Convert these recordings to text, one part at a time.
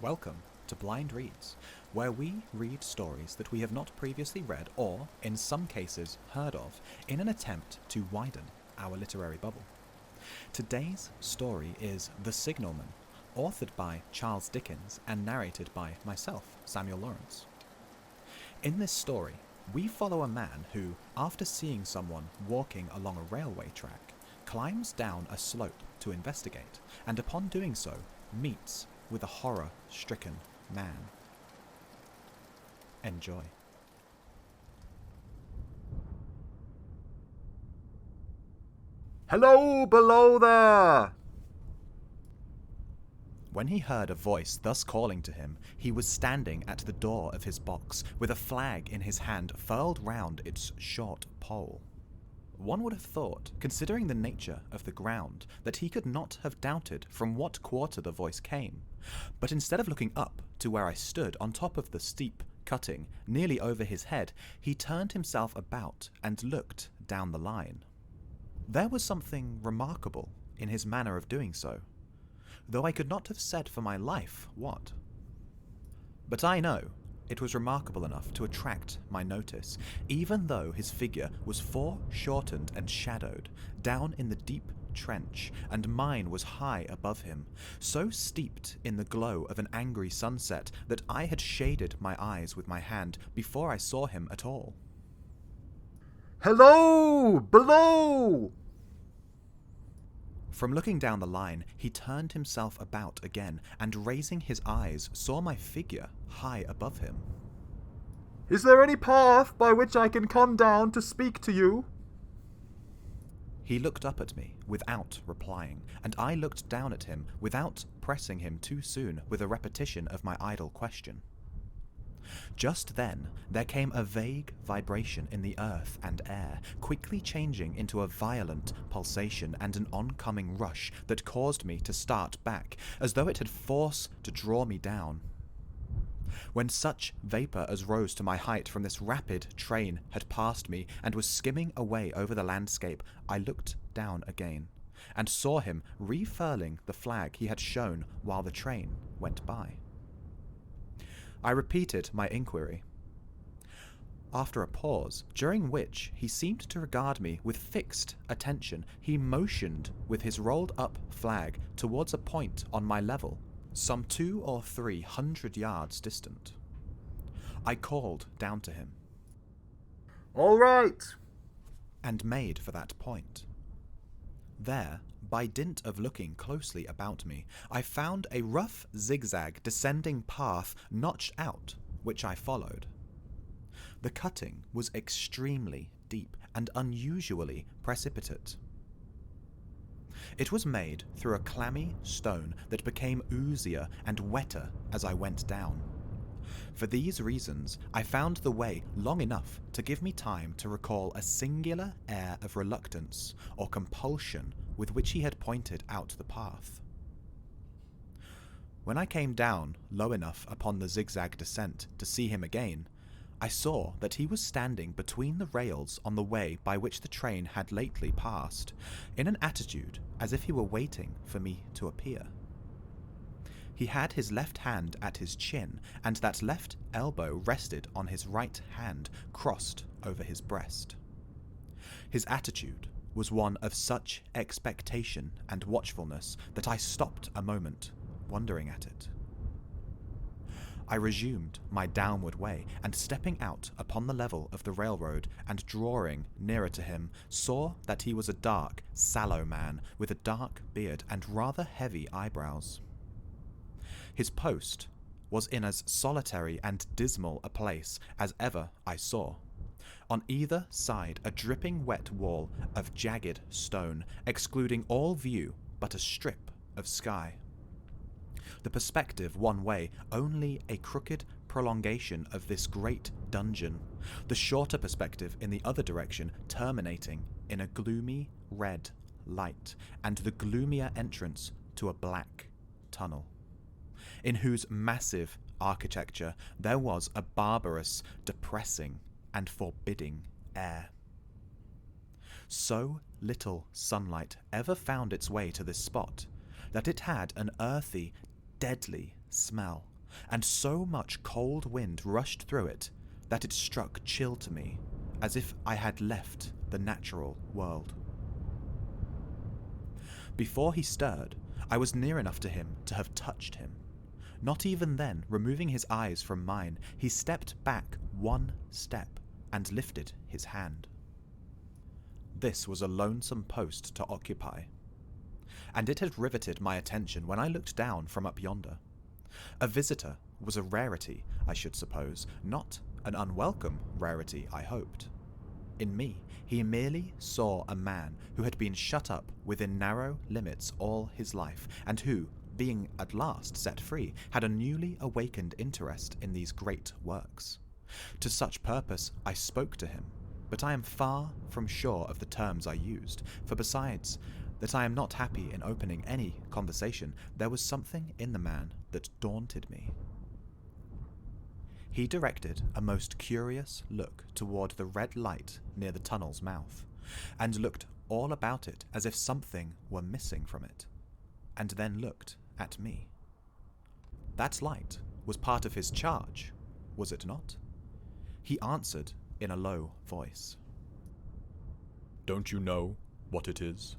Welcome to Blind Reads, where we read stories that we have not previously read or, in some cases, heard of, in an attempt to widen our literary bubble. Today's story is The Signalman, authored by Charles Dickens and narrated by myself, Samuel Lawrence. In this story, we follow a man who, after seeing someone walking along a railway track, climbs down a slope to investigate, and upon doing so, meets with a horror-stricken man. Enjoy. Hello, below there! When he heard a voice thus calling to him, he was standing at the door of his box, with a flag in his hand furled round its short pole. One would have thought, considering the nature of the ground, that he could not have doubted from what quarter the voice came. But instead of looking up to where I stood on top of the steep cutting, nearly over his head, he turned himself about and looked down the line. There was something remarkable in his manner of doing so, though I could not have said for my life what. But I know it was remarkable enough to attract my notice, even though his figure was foreshortened and shadowed down in the deep trench, and mine was high above him, so steeped in the glow of an angry sunset that I had shaded my eyes with my hand before I saw him at all. Hello, below! From looking down the line, he turned himself about again, and raising his eyes, saw my figure high above him. Is there any path by which I can come down to speak to you? He looked up at me without replying, and I looked down at him without pressing him too soon with a repetition of my idle question. Just then, there came a vague vibration in the earth and air, quickly changing into a violent pulsation and an oncoming rush that caused me to start back, as though it had force to draw me down. When such vapour as rose to my height from this rapid train had passed me and was skimming away over the landscape, I looked down again, and saw him refurling the flag he had shown while the train went by. I repeated my inquiry. After a pause, during which he seemed to regard me with fixed attention, he motioned with his rolled-up flag towards a point on my level, some 200 or 300 yards distant. I called down to him. All right. And made for that point. There, by dint of looking closely about me, I found a rough zigzag descending path notched out, which I followed. The cutting was extremely deep and unusually precipitate. It was made through a clammy stone that became oozier and wetter as I went down. For these reasons, I found the way long enough to give me time to recall a singular air of reluctance or compulsion with which he had pointed out the path. When I came down low enough upon the zigzag descent to see him again, I saw that he was standing between the rails on the way by which the train had lately passed, in an attitude as if he were waiting for me to appear. He had his left hand at his chin, and that left elbow rested on his right hand, crossed over his breast. His attitude was one of such expectation and watchfulness that I stopped a moment, wondering at it. I resumed my downward way, and stepping out upon the level of the railroad and drawing nearer to him, saw that he was a dark, sallow man with a dark beard and rather heavy eyebrows. His post was in as solitary and dismal a place as ever I saw. On either side a dripping wet wall of jagged stone, excluding all view but a strip of sky. The perspective one way only a crooked prolongation of this great dungeon, the shorter perspective in the other direction terminating in a gloomy red light, and the gloomier entrance to a black tunnel, in whose massive architecture there was a barbarous, depressing, and forbidding air. So little sunlight ever found its way to this spot that it had an earthy, deadly smell, and so much cold wind rushed through it that it struck chill to me, as if I had left the natural world. Before he stirred, I was near enough to him to have touched him. Not even then, removing his eyes from mine, he stepped back one step and lifted his hand. This was a lonesome post to occupy, and it had riveted my attention when I looked down from up yonder. A visitor was a rarity, I should suppose, not an unwelcome rarity, I hoped. In me, he merely saw a man who had been shut up within narrow limits all his life, and who, being at last set free, had a newly awakened interest in these great works. To such purpose I spoke to him, but I am far from sure of the terms I used, for besides that I am not happy in opening any conversation, there was something in the man that daunted me. He directed a most curious look toward the red light near the tunnel's mouth, and looked all about it as if something were missing from it, and then looked at me. That light was part of his charge, was it not? He answered in a low voice. Don't you know what it is?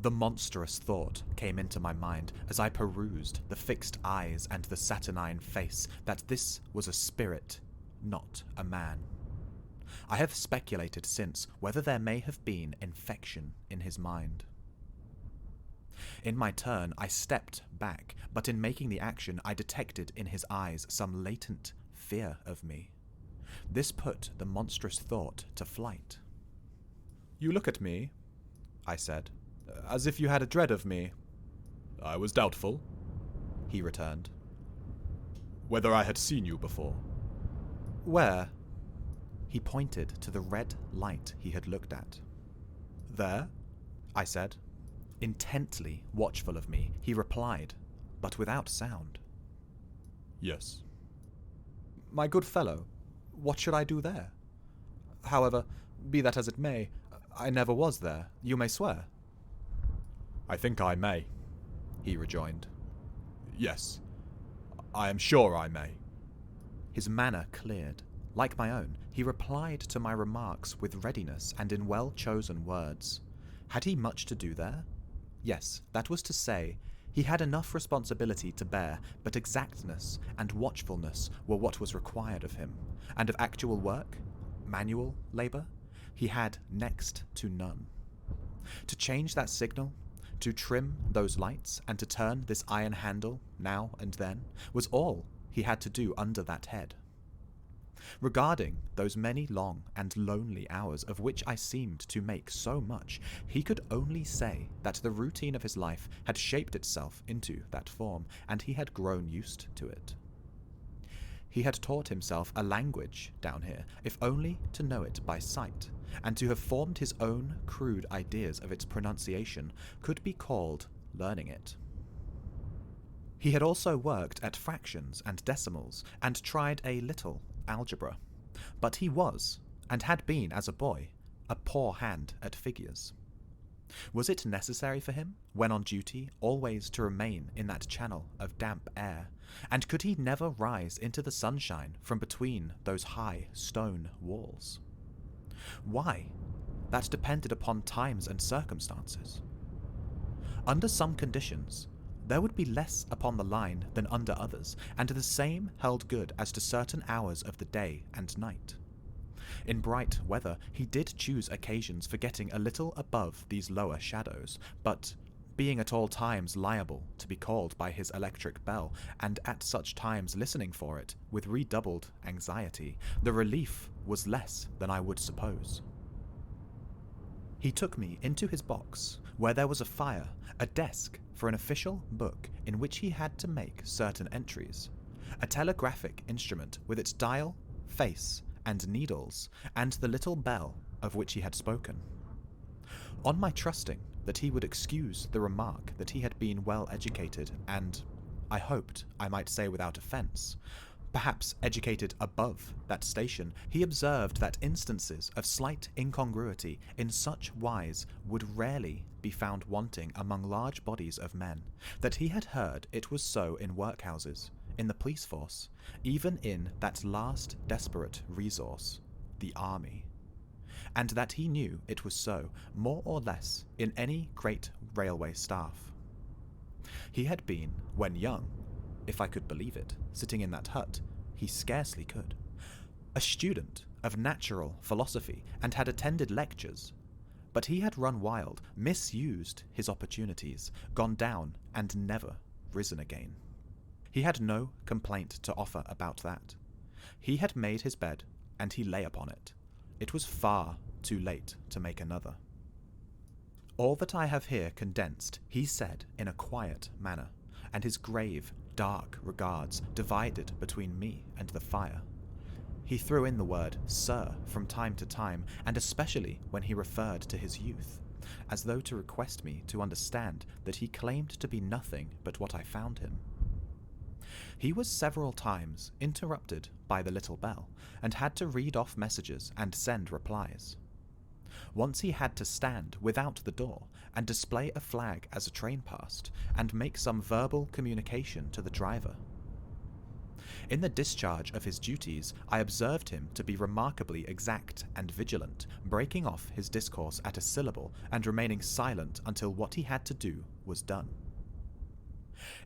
The monstrous thought came into my mind as I perused the fixed eyes and the saturnine face that this was a spirit, not a man. I have speculated since whether there may have been infection in his mind. In my turn, I stepped back, but in making the action, I detected in his eyes some latent fear of me. This put the monstrous thought to flight. You look at me, I said, as if you had a dread of me. I was doubtful, he returned. Whether I had seen you before. Where? He pointed to the red light he had looked at. There? I said. Intently watchful of me, he replied, but without sound. Yes. My good fellow, what should I do there? However, be that as it may, I never was there, you may swear. I think I may, he rejoined. Yes, I am sure I may. His manner cleared. Like my own, he replied to my remarks with readiness and in well-chosen words. Had he much to do there? Yes, that was to say, he had enough responsibility to bear, but exactness and watchfulness were what was required of him, and of actual work, manual labour, he had next to none. To change that signal, to trim those lights, and to turn this iron handle now and then, was all he had to do under that head. Regarding those many long and lonely hours of which I seemed to make so much, he could only say that the routine of his life had shaped itself into that form, and he had grown used to it. He had taught himself a language down here, if only to know it by sight, and to have formed his own crude ideas of its pronunciation could be called learning it. He had also worked at fractions and decimals, and tried a little algebra, but he was, and had been as a boy, a poor hand at figures. Was it necessary for him, when on duty, always to remain in that channel of damp air, and could he never rise into the sunshine from between those high stone walls? Why? That depended upon times and circumstances. Under some conditions, there would be less upon the line than under others, and the same held good as to certain hours of the day and night. In bright weather, he did choose occasions for getting a little above these lower shadows, but being at all times liable to be called by his electric bell, and at such times listening for it with redoubled anxiety, the relief was less than I would suppose. He took me into his box, where there was a fire, a desk for an official book in which he had to make certain entries, a telegraphic instrument with its dial, face, and needles, and the little bell of which he had spoken. On my trusting that he would excuse the remark that he had been well educated and, I hoped I might say without offence, perhaps educated above that station, he observed that instances of slight incongruity in such wise would rarely be found wanting among large bodies of men, that he had heard it was so in workhouses, in the police force, even in that last desperate resource, the army, and that he knew it was so, more or less, in any great railway staff. He had been, when young, if I could believe it, sitting in that hut, he scarcely could, a student of natural philosophy and had attended lectures, but he had run wild, misused his opportunities, gone down and never risen again. He had no complaint to offer about that. He had made his bed, and he lay upon it. It was far too late to make another. All that I have here condensed, he said in a quiet manner, and his grave, dark regards divided between me and the fire. He threw in the word "sir" from time to time, and especially when he referred to his youth, as though to request me to understand that he claimed to be nothing but what I found him. He was several times interrupted by the little bell, and had to read off messages and send replies. Once he had to stand without the door and display a flag as a train passed, and make some verbal communication to the driver. In the discharge of his duties, I observed him to be remarkably exact and vigilant, breaking off his discourse at a syllable and remaining silent until what he had to do was done.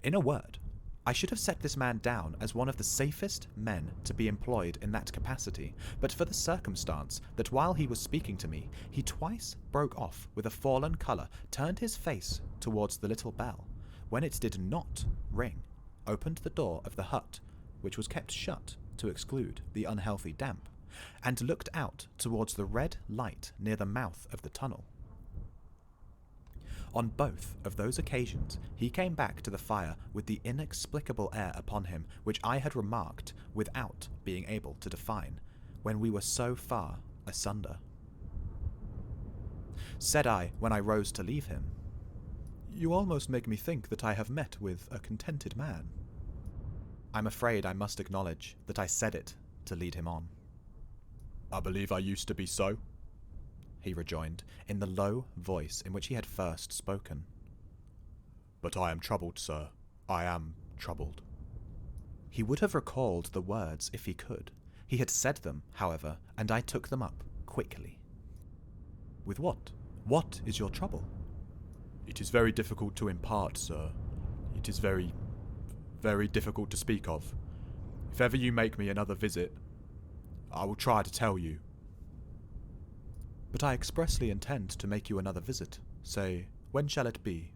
In a word, I should have set this man down as one of the safest men to be employed in that capacity, but for the circumstance that while he was speaking to me, he twice broke off with a fallen colour, turned his face towards the little bell, when it did not ring, opened the door of the hut, which was kept shut to exclude the unhealthy damp, and looked out towards the red light near the mouth of the tunnel. On both of those occasions he came back to the fire with the inexplicable air upon him which I had remarked without being able to define, when we were so far asunder. Said I, when I rose to leave him, "You almost make me think that I have met with a contented man." I'm afraid I must acknowledge that I said it to lead him on. "I believe I used to be so," he rejoined, in the low voice in which he had first spoken. "But I am troubled, sir. I am troubled." He would have recalled the words if he could. He had said them, however, and I took them up quickly. "With what? What is your trouble?" "It is very difficult to impart, sir. It is very, very difficult to speak of. If ever you make me another visit, I will try to tell you." "But I expressly intend to make you another visit. Say, when shall it be?"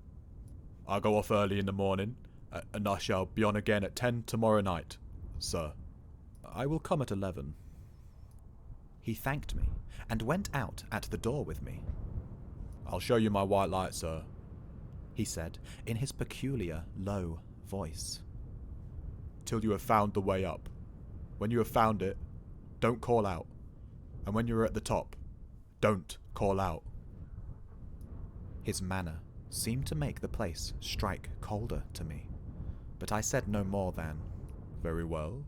"I go off early in the morning, and I shall be on again at 10 tomorrow night, sir." "I will come at 11. He thanked me, and went out at the door with me. "I'll show you my white light, sir," he said, in his peculiar low voice. "Till you have found the way up. When you have found it, don't call out. And when you are at the top, don't call out." His manner seemed to make the place strike colder to me, but I said no more than, "Very well.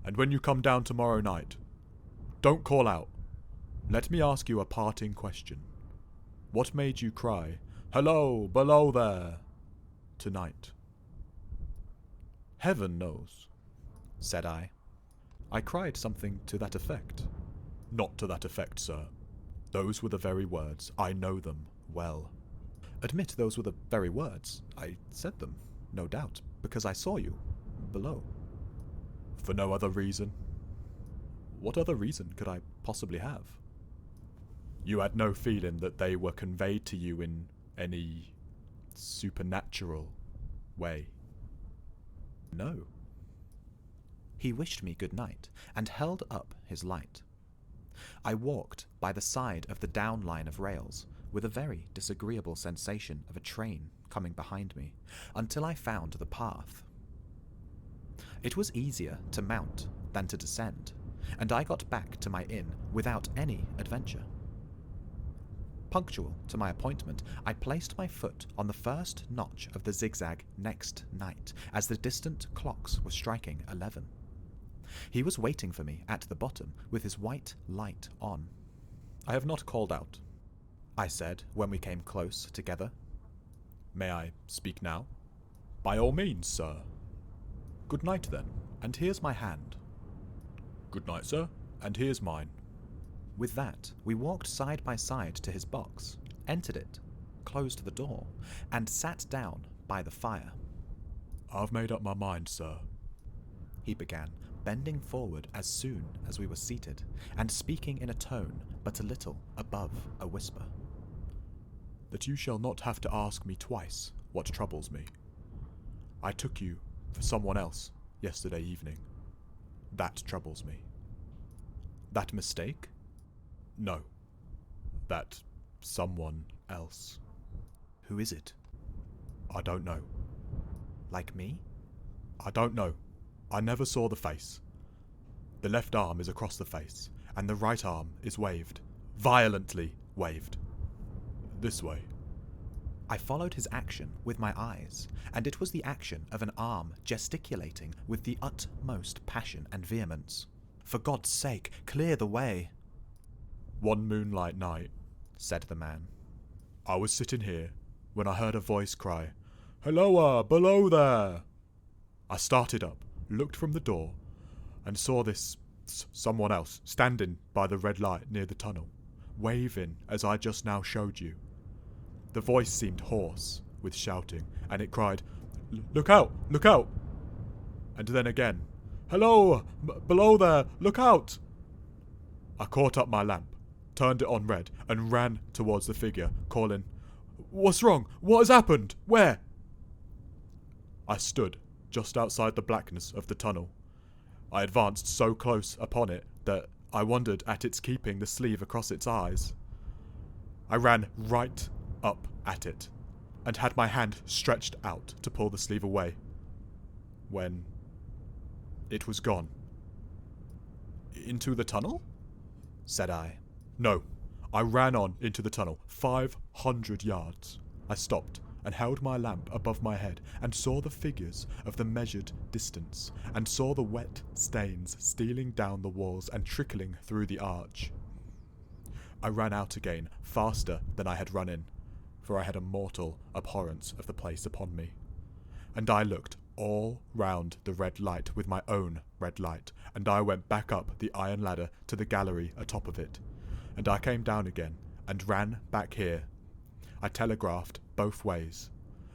And when you come down tomorrow night, don't call out. Let me ask you a parting question. What made you cry, 'Hello, below there,' tonight?" "Heaven knows," said I. "I cried something to that effect." "Not to that effect, sir. Those were the very words. I know them well." "Admit those were the very words. I said them, no doubt, because I saw you below." "For no other reason?" "What other reason could I possibly have?" "You had no feeling that they were conveyed to you in any supernatural way?" "No." He wished me good night, and held up his light. I walked by the side of the down line of rails, with a very disagreeable sensation of a train coming behind me, until I found the path. It was easier to mount than to descend, and I got back to my inn without any adventure. Punctual to my appointment, I placed my foot on the first notch of the zigzag next night, as the distant clocks were striking 11. He was waiting for me at the bottom, with his white light on. "I have not called out," I said, when we came close together. "May I speak now?" "By all means, sir." Good night then, and here's my hand. Good night, sir, and here's mine. With that, we walked side by side to his box, entered it, closed the door, and sat down by the fire. I've made up my mind, sir, He began, bending forward as soon as we were seated, and speaking in a tone but a little above a whisper. that you shall not have to ask me twice what troubles me. I took you for someone else yesterday evening. That troubles me. That mistake? No. That someone else. Who is it? I don't know. Like me? I don't know. I never saw the face. The left arm is across the face, and the right arm is waved. Violently waved. This way. I followed his action with my eyes, and it was the action of an arm gesticulating with the utmost passion and vehemence. For God's sake, clear the way, One moonlight night, said the man. I was sitting here when I heard a voice cry, "Helloa, below there!" I started up, looked from the door, and saw this someone else standing by the red light near the tunnel, waving as I just now showed you. The voice seemed hoarse with shouting, and it cried, "Look out! Look out!" And then again, "Hello! Below there! Look out!" I caught up my lamp, turned it on red, and ran towards the figure, calling, "What's wrong? What has happened? Where?" I stood just outside the blackness of the tunnel. I advanced so close upon it that I wondered at its keeping the sleeve across its eyes. I ran right up at it, and had my hand stretched out to pull the sleeve away, when it was gone. Into the tunnel? Said I. No, I ran on into the tunnel, 500 yards. I stopped and held my lamp above my head and saw the figures of the measured distance, and saw the wet stains stealing down the walls and trickling through the arch. I ran out again, faster than I had run in, for I had a mortal abhorrence of the place upon me. And I looked all round the red light with my own red light, and I went back up the iron ladder to the gallery atop of it, and I came down again, and ran back here. I telegraphed both ways.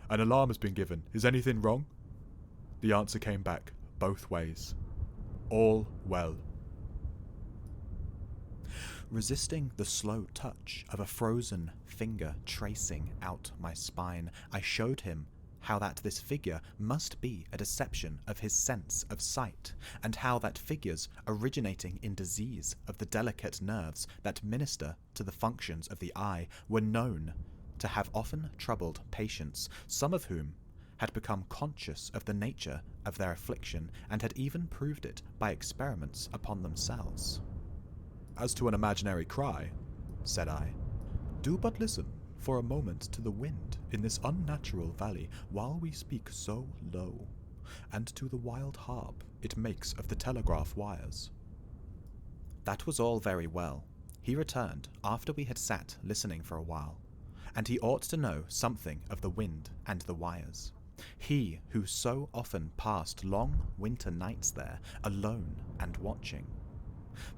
An alarm has been given. Is anything wrong? The answer came back both ways. All well. Resisting the slow touch of a frozen finger tracing out my spine, I showed him how that this figure must be a deception of his sense of sight, and how that figures originating in disease of the delicate nerves that minister to the functions of the eye were known to have often troubled patients, some of whom had become conscious of the nature of their affliction, and had even proved it by experiments upon themselves. As to an imaginary cry, said I, do but listen for a moment to the wind in this unnatural valley while we speak so low, and to the wild harp it makes of the telegraph wires. That was all very well. He returned after we had sat listening for a while, and he ought to know something of the wind and the wires. He who so often passed long winter nights there, alone and watching.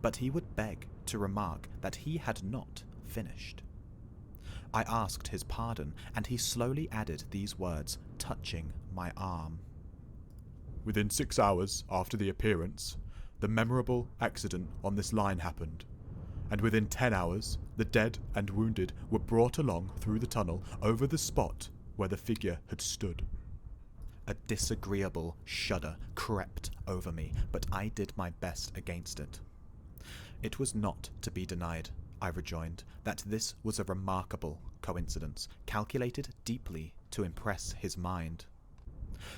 But he would beg to remark that he had not finished. I asked his pardon, and he slowly added these words, touching my arm. Within 6 hours after the appearance, the memorable accident on this line happened, and within 10 hours, the dead and wounded were brought along through the tunnel over the spot where the figure had stood. A disagreeable shudder crept over me, but I did my best against it. It was not to be denied, I rejoined, that this was a remarkable coincidence, calculated deeply to impress his mind.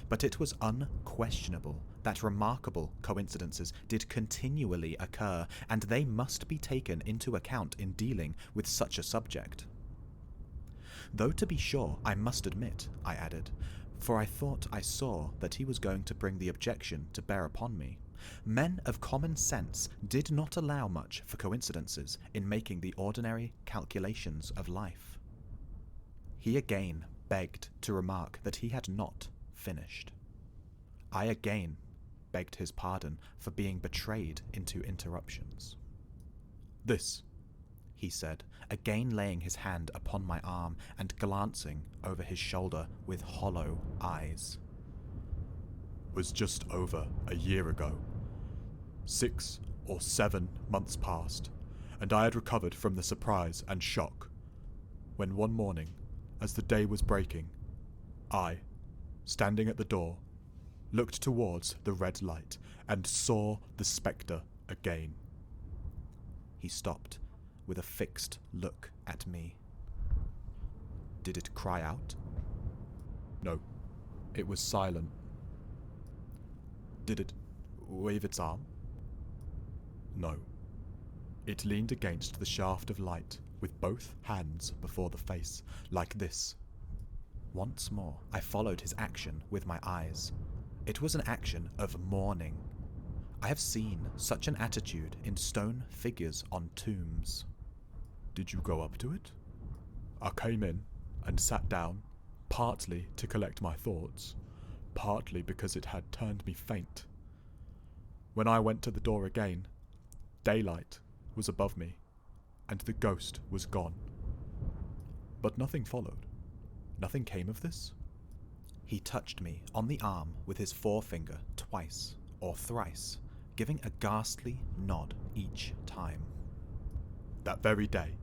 But it was unquestionable that remarkable coincidences did continually occur, and they must be taken into account in dealing with such a subject. Though to be sure, I must admit, I added, for I thought I saw that he was going to bring the objection to bear upon me, men of common sense did not allow much for coincidences in making the ordinary calculations of life. He again begged to remark that he had not finished. I again begged his pardon for being betrayed into interruptions. This, he said, again laying his hand upon my arm and glancing over his shoulder with hollow eyes, was just over a year ago. 6 or 7 months passed, and I had recovered from the surprise and shock, when one morning, as the day was breaking, I, standing at the door, looked towards the red light and saw the spectre again. He stopped with a fixed look at me. Did it cry out? No, it was silent. Did it wave its arm? No. It leaned against the shaft of light with both hands before the face, like this. Once more, I followed his action with my eyes. It was an action of mourning. I have seen such an attitude in stone figures on tombs. Did you go up to it? I came in and sat down, partly to collect my thoughts, partly because it had turned me faint. When I went to the door again, daylight was above me, and the ghost was gone. But nothing followed. Nothing came of this. He touched me on the arm with his forefinger twice or thrice, giving a ghastly nod each time. That very day,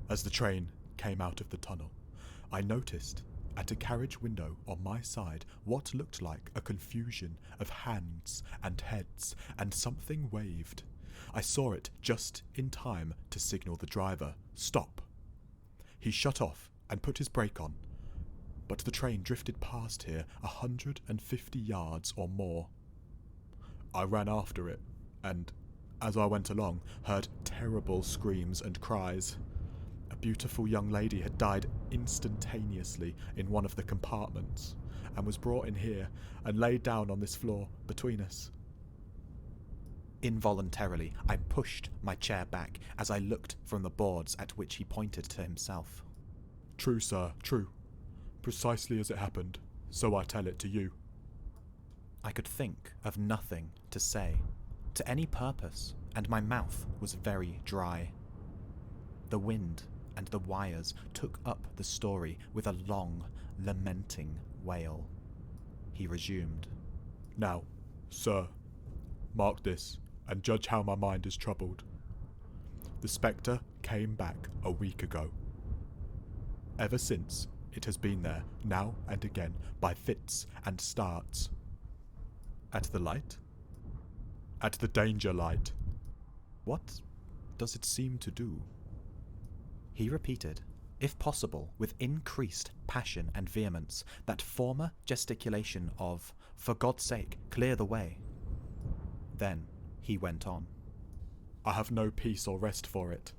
as the train came out of the tunnel, I noticed at a carriage window on my side what looked like a confusion of hands and heads, and something waved. I saw it just in time to signal the driver, "Stop." He shut off and put his brake on, but the train drifted past here 150 yards or more. I ran after it, and, as I went along, heard terrible screams and cries. A beautiful young lady had died instantaneously in one of the compartments, and was brought in here and laid down on this floor between us. Involuntarily, I pushed my chair back as I looked from the boards at which he pointed to himself. True, sir, true. Precisely as it happened, so I tell it to you. I could think of nothing to say, to any purpose, and my mouth was very dry. The wind and the wires took up the story with a long, lamenting wail. He resumed. Now, sir, mark this, and judge how my mind is troubled. The spectre came back a week ago. Ever since, it has been there, now and again, by fits and starts. At the light? At the danger light. What does it seem to do? He repeated, if possible with increased passion and vehemence, that former gesticulation of, "For God's sake, clear the way." Then he went on. I have no peace or rest for it.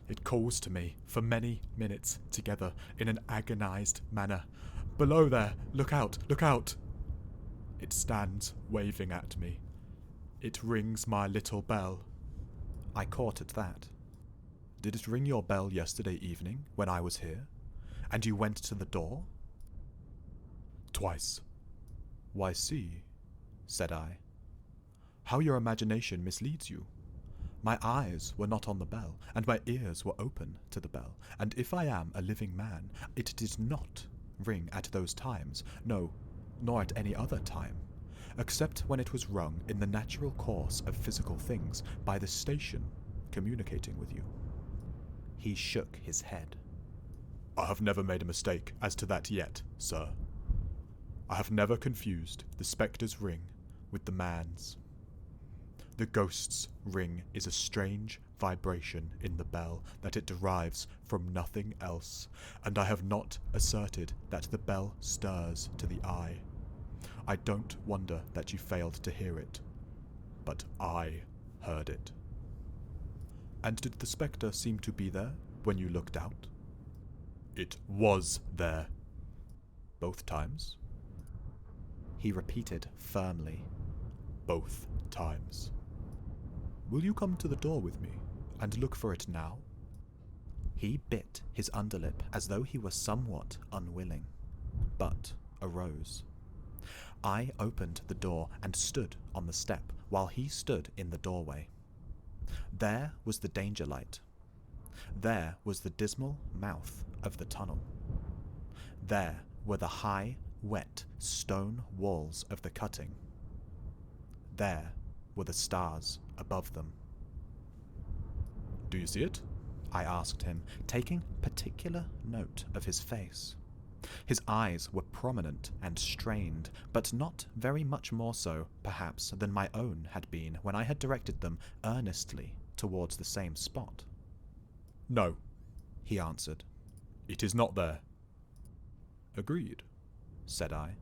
It calls to me for many minutes together in an agonized manner. Below there, look out, look out! It stands waving at me. It rings my little bell. I caught at that. Did it ring your bell yesterday evening when I was here? And you went to the door? Twice. Why, see, said I, how your imagination misleads you. My eyes were not on the bell, and my ears were open to the bell, and if I am a living man, it did not ring at those times, no, nor at any other time, except when it was rung in the natural course of physical things by the station communicating with you. He shook his head. I have never made a mistake as to that yet, sir. I have never confused the spectre's ring with the man's. The ghost's ring is a strange vibration in the bell that it derives from nothing else, and I have not asserted that the bell stirs to the eye. I don't wonder that you failed to hear it, but I heard it. And did the spectre seem to be there when you looked out? It was there. Both times? He repeated firmly. Both times. Will you come to the door with me and look for it now? He bit his underlip as though he were somewhat unwilling, but arose. I opened the door and stood on the step while he stood in the doorway. There was the danger light. There was the dismal mouth of the tunnel. There were the high, wet stone walls of the cutting. There were the stars above them. "Do you see it?" I asked him, taking particular note of his face. His eyes were prominent and strained, but not very much more so, perhaps, than my own had been when I had directed them earnestly towards the same spot. "No," he answered. "it is not there." "Agreed," said I.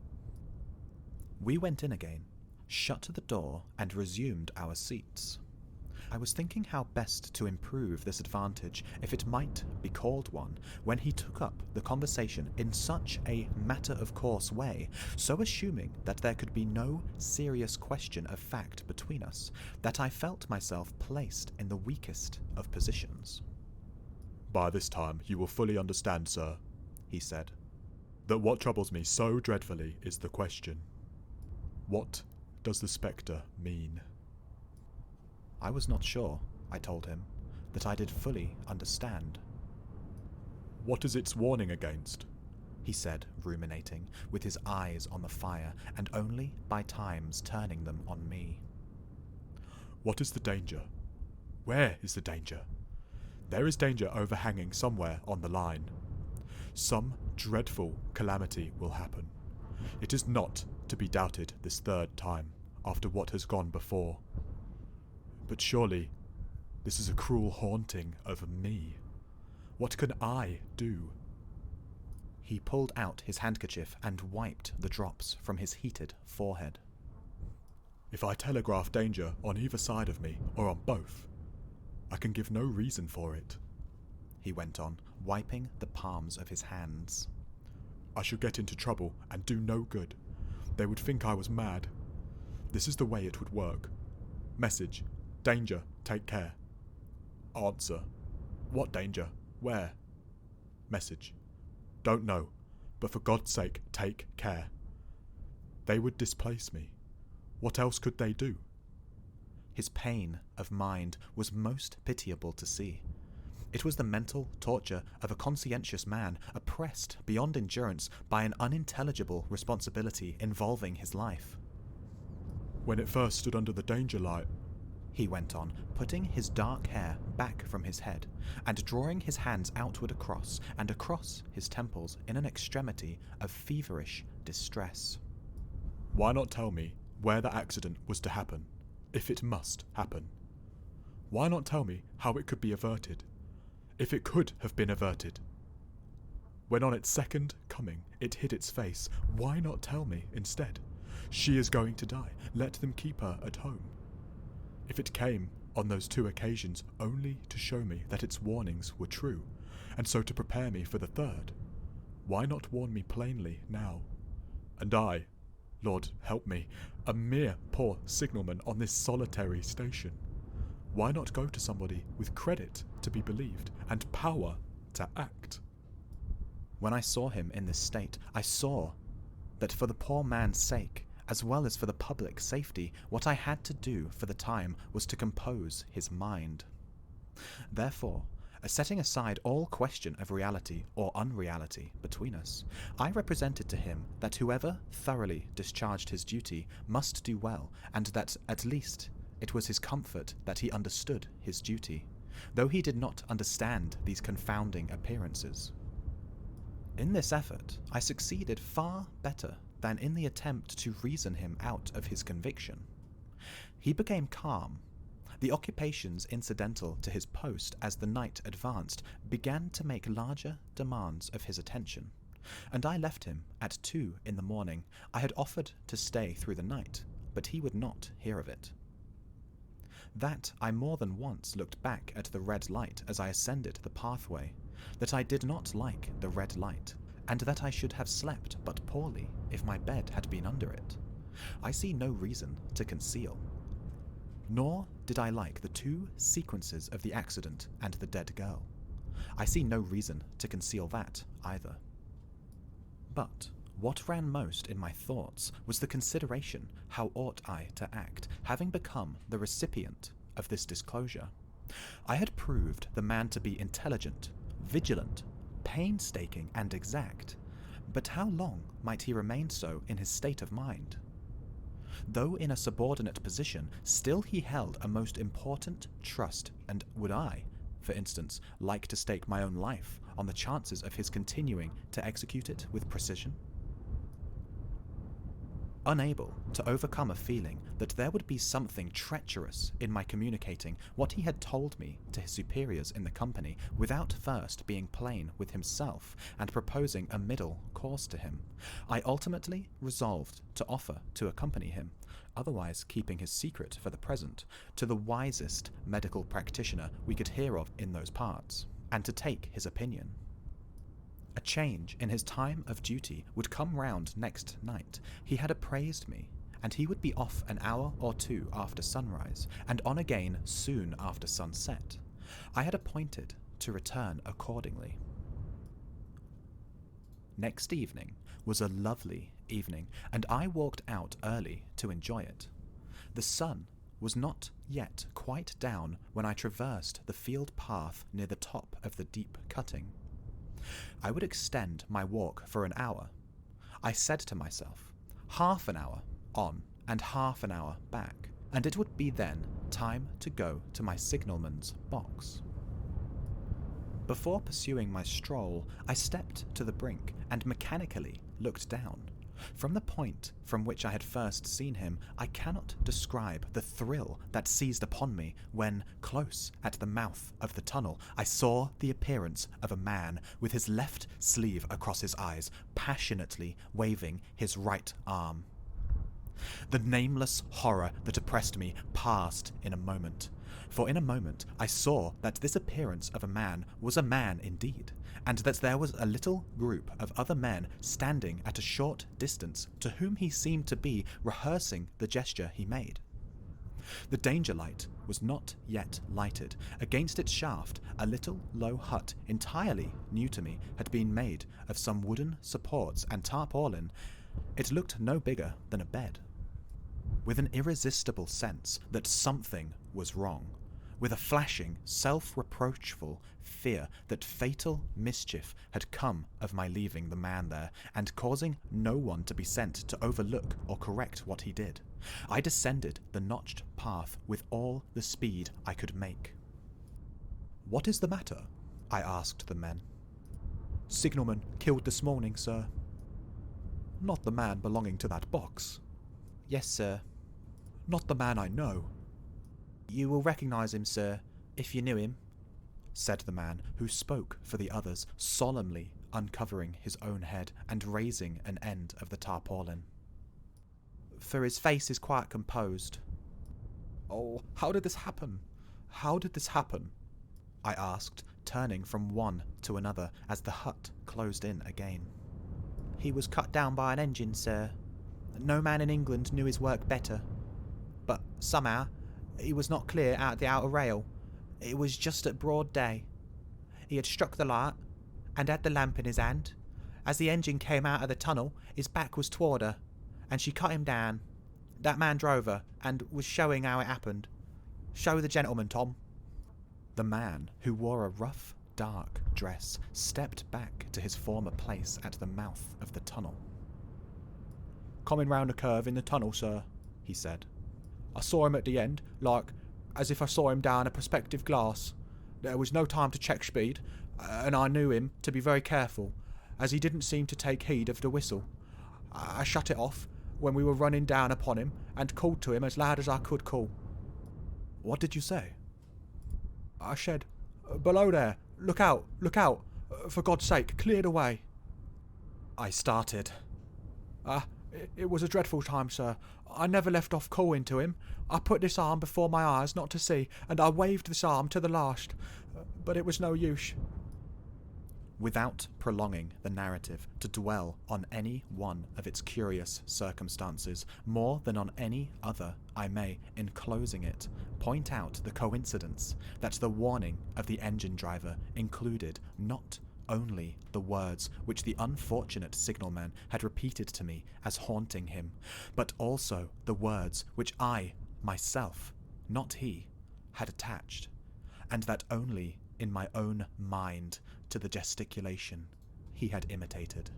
We went in again, shut the door, and resumed our seats. I was thinking how best to improve this advantage, if it might be called one, when he took up the conversation in such a matter-of-course way, so assuming that there could be no serious question of fact between us, that I felt myself placed in the weakest of positions. "By this time you will fully understand, sir," he said, "that what troubles me so dreadfully is the question, what does the spectre mean?" I was not sure, I told him, that I did fully understand. "What is its warning against?" he said, ruminating, with his eyes on the fire, and only by times turning them on me. "What is the danger? Where is the danger? There is danger overhanging somewhere on the line. Some dreadful calamity will happen. It is not to be doubted this third time, after what has gone before. But surely this is a cruel haunting over me. What can I do?" He pulled out his handkerchief and wiped the drops from his heated forehead. "If I telegraph danger on either side of me, or on both, I can give no reason for it," he went on, wiping the palms of his hands. "I should get into trouble and do no good. They would think I was mad. This is the way it would work. Message: danger, take care. Answer: what danger? Where? Message: don't know, but for God's sake, take care. They would displace me. What else could they do?" His pain of mind was most pitiable to see. It was the mental torture of a conscientious man oppressed beyond endurance by an unintelligible responsibility involving his life. "When it first stood under the danger light," he went on, putting his dark hair back from his head, and drawing his hands outward across and across his temples in an extremity of feverish distress. "Why not tell me where the accident was to happen, if it must happen? Why not tell me how it could be averted, if it could have been averted? When on its second coming it hid its face, why not tell me instead, 'She is going to die, let them keep her at home'? If it came on those two occasions only to show me that its warnings were true, and so to prepare me for the third, why not warn me plainly now? And I, Lord help me, a mere poor signalman on this solitary station, why not go to somebody with credit to be believed and power to act?" When I saw him in this state, I saw that for the poor man's sake, as well as for the public safety, what I had to do for the time was to compose his mind. Therefore, setting aside all question of reality or unreality between us, I represented to him that whoever thoroughly discharged his duty must do well, and that at least it was his comfort that he understood his duty, though he did not understand these confounding appearances. In this effort, I succeeded far better than in the attempt to reason him out of his conviction. He became calm. The occupations incidental to his post as the night advanced began to make larger demands of his attention, and I left him at 2 in the morning. I had offered to stay through the night, but he would not hear of it. That I more than once looked back at the red light as I ascended the pathway, that I did not like the red light, and that I should have slept but poorly if my bed had been under it, I see no reason to conceal. Nor did I like the two sequences of the accident and the dead girl. I see no reason to conceal that either. But What ran most in my thoughts was the consideration how ought I to act, having become the recipient of this disclosure. I had proved the man to be intelligent, vigilant, painstaking, and exact, but how long might he remain so in his state of mind? Though in a subordinate position, still he held a most important trust, and would I, for instance, like to stake my own life on the chances of his continuing to execute it with precision? Unable to overcome a feeling that there would be something treacherous in my communicating what he had told me to his superiors in the company without first being plain with himself and proposing a middle course to him, I ultimately resolved to offer to accompany him, otherwise keeping his secret for the present, to the wisest medical practitioner we could hear of in those parts, and to take his opinion. A change in his time of duty would come round next night. He had appraised me, and he would be off an hour or two after sunrise, and on again soon after sunset. I had appointed to return accordingly. Next evening was a lovely evening, and I walked out early to enjoy it. The sun was not yet quite down when I traversed the field path near the top of the deep cutting. I would extend my walk for an hour. I said to myself, half an hour on and half an hour back, and it would be then time to go to my signalman's box. Before pursuing my stroll, I stepped to the brink and mechanically looked down. From the point from which I had first seen him, I cannot describe the thrill that seized upon me when, close at the mouth of the tunnel, I saw the appearance of a man with his left sleeve across his eyes, passionately waving his right arm. The nameless horror that oppressed me passed in a moment, for in a moment I saw that this appearance of a man was a man indeed, and that there was a little group of other men standing at a short distance to whom he seemed to be rehearsing the gesture he made. The danger light was not yet lighted. Against its shaft, a little low hut, entirely new to me, had been made of some wooden supports and tarpaulin. It looked no bigger than a bed. With an irresistible sense that something was wrong, with a flashing, self-reproachful fear that fatal mischief had come of my leaving the man there, and causing no one to be sent to overlook or correct what he did, I descended the notched path with all the speed I could make. "What is the matter?" I asked the men. "Signalman killed this morning, sir." "Not the man belonging to that box?" "Yes, sir." "Not the man I know?" "You will recognize him, sir, if you knew him," said the man who spoke for the others, solemnly uncovering his own head and raising an end of the tarpaulin. "For his face is quite composed." "Oh, how did this happen? How did this happen?" I asked, turning from one to another as the hut closed in again. "He was cut down by an engine, sir. No man in England knew his work better. But somehow he was not clear out the outer rail. It was just at broad day. He had struck the light, and had the lamp in his hand. As the engine came out of the tunnel, his back was toward her, and she cut him down. That man drove her, and was showing how it happened. Show the gentleman, Tom." The man, who wore a rough, dark dress, stepped back to his former place at the mouth of the tunnel. "Coming round a curve in the tunnel, sir," he said. "I saw him at the end, like as if I saw him down a perspective glass. There was no time to check speed, and I knew him to be very careful, as he didn't seem to take heed of the whistle. I shut it off when we were running down upon him, and called to him as loud as I could call." "What did you say?" "I said, 'Below there, look out, for God's sake, clear the way.'" I started. It was a dreadful time, sir. I never left off calling to him. I put this arm before my eyes not to see, and I waved this arm to the last, but it was no use." Without prolonging the narrative to dwell on any one of its curious circumstances more than on any other, I may, in closing it, point out the coincidence that the warning of the engine driver included not only the words which the unfortunate signalman had repeated to me as haunting him, but also the words which I, myself, not he, had attached, and that only in my own mind to the gesticulation he had imitated.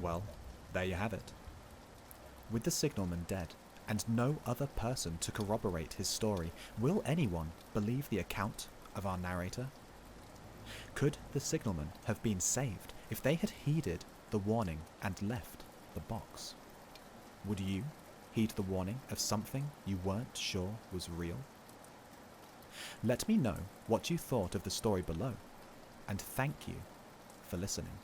Well, there you have it. With the signalman dead, and no other person to corroborate his story, will anyone believe the account of our narrator? Could the signalman have been saved if they had heeded the warning and left the box? Would you heed the warning of something you weren't sure was real? Let me know what you thought of the story below, and thank you for listening.